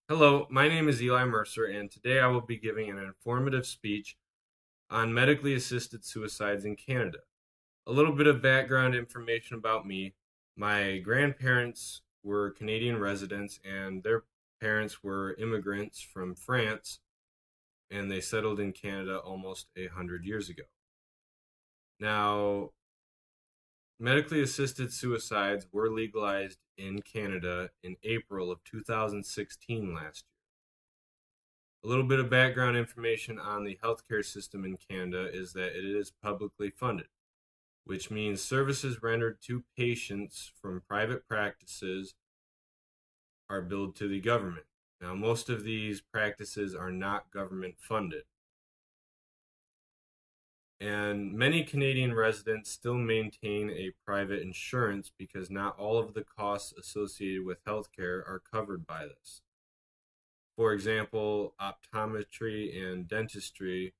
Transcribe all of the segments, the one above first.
Hello, my name is Eli Mercer, and today I will be giving an informative speech on medically assisted suicides in Canada. A little bit of background information about me. My grandparents were Canadian residents, and their parents were immigrants from France, and they settled in Canada almost 100 years ago. Now, medically assisted suicides were legalized in Canada in April of 2016 last year. A little bit of background information on the healthcare system in Canada is that it is publicly funded, which means services rendered to patients from private practices are billed to the government. Now, most of these practices are not government funded. And many Canadian residents still maintain a private insurance because not all of the costs associated with healthcare are covered by this. For example, optometry and dentistry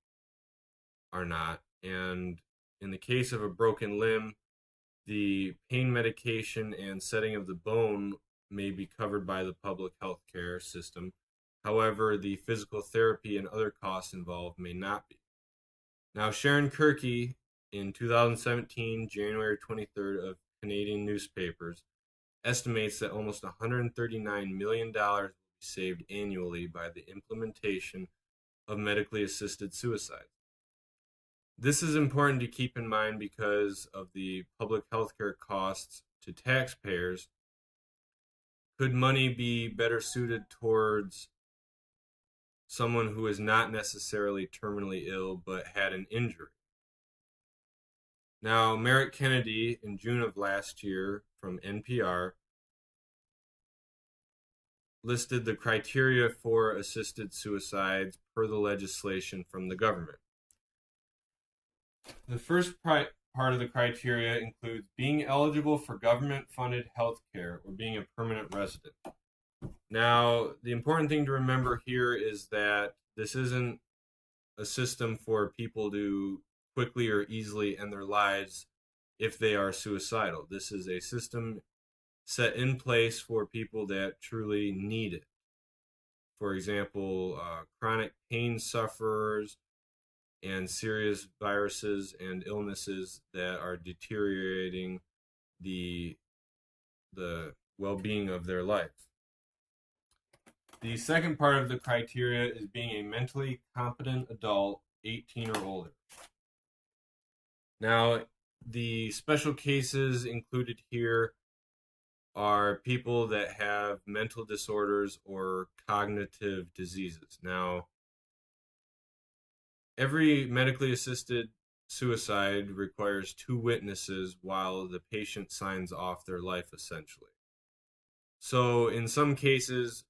are not. And in the case of a broken limb, the pain medication and setting of the bone may be covered by the public health care system. However, the physical therapy and other costs involved may not be. Now, Sharon Kirky in 2017, January 23rd, of Canadian newspapers, estimates that almost $139 million will be saved annually by the implementation of medically assisted suicide. This is important to keep in mind because of the public healthcare costs to taxpayers. Could money be better suited towards someone who is not necessarily terminally ill but had an injury? Now, Merritt Kennedy in June of last year from NPR listed the criteria for assisted suicides per the legislation from the government. The first part of the criteria includes being eligible for government funded health care or being a permanent resident. Now, the important thing to remember here is that this isn't a system for people to quickly or easily end their lives if they are suicidal. This is a system set in place for people that truly need it. For example, chronic pain sufferers and serious viruses and illnesses that are deteriorating the well-being of their life. The second part of the criteria is being a mentally competent adult, 18 or older. Now, the special cases included here are people that have mental disorders or cognitive diseases. Now, every medically assisted suicide requires two witnesses while the patient signs off their life, essentially. So, in some cases,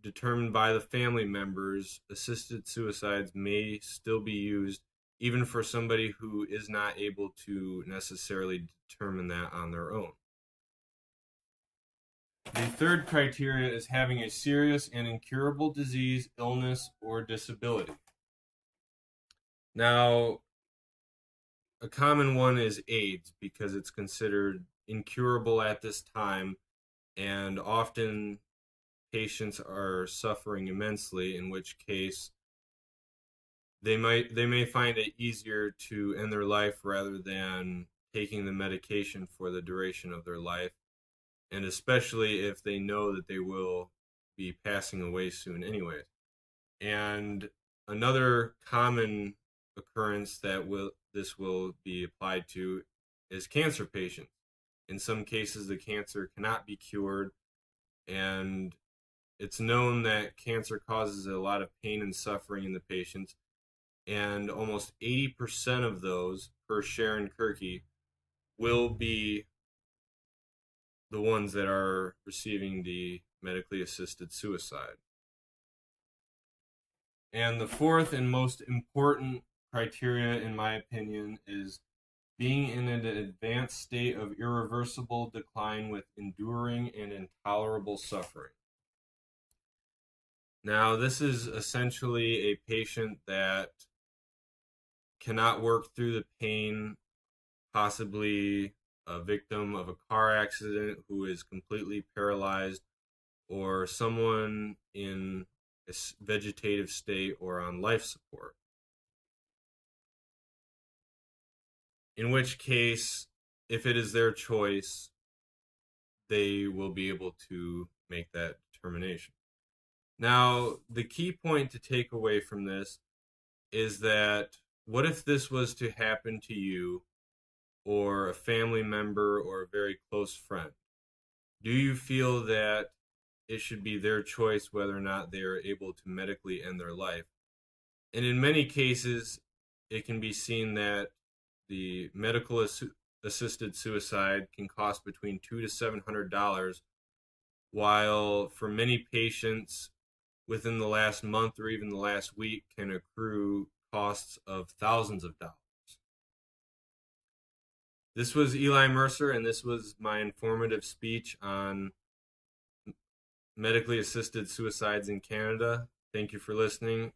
determined by the family members, assisted suicides may still be used even for somebody who is not able to necessarily determine that on their own. The third criteria is having a serious and incurable disease, illness, or disability. Now, a common one is AIDS because it's considered incurable at this time, and often patients are suffering immensely, in which case they may find it easier to end their life rather than taking the medication for the duration of their life, and especially if they know that they will be passing away soon anyways. And another common occurrence that this will be applied to is cancer patients. In some cases, the cancer cannot be cured, and it's known that cancer causes a lot of pain and suffering in the patients, and almost 80% of those, per Sharon Kirky, will be the ones that are receiving the medically assisted suicide. And the fourth and most important criteria, in my opinion, is being in an advanced state of irreversible decline with enduring and intolerable suffering. Now, this is essentially a patient that cannot work through the pain, possibly a victim of a car accident who is completely paralyzed, or someone in a vegetative state or on life support. In which case, if it is their choice, they will be able to make that determination. Now, the key point to take away from this is that what if this was to happen to you or a family member or a very close friend? Do you feel that it should be their choice whether or not they are able to medically end their life? And in many cases, it can be seen that the medical assisted suicide can cost between $200 to $700, while for many patients within the last month or even the last week can accrue costs of thousands of dollars. This was Eli Mercer, and this was my informative speech on medically assisted suicides in Canada. Thank you for listening.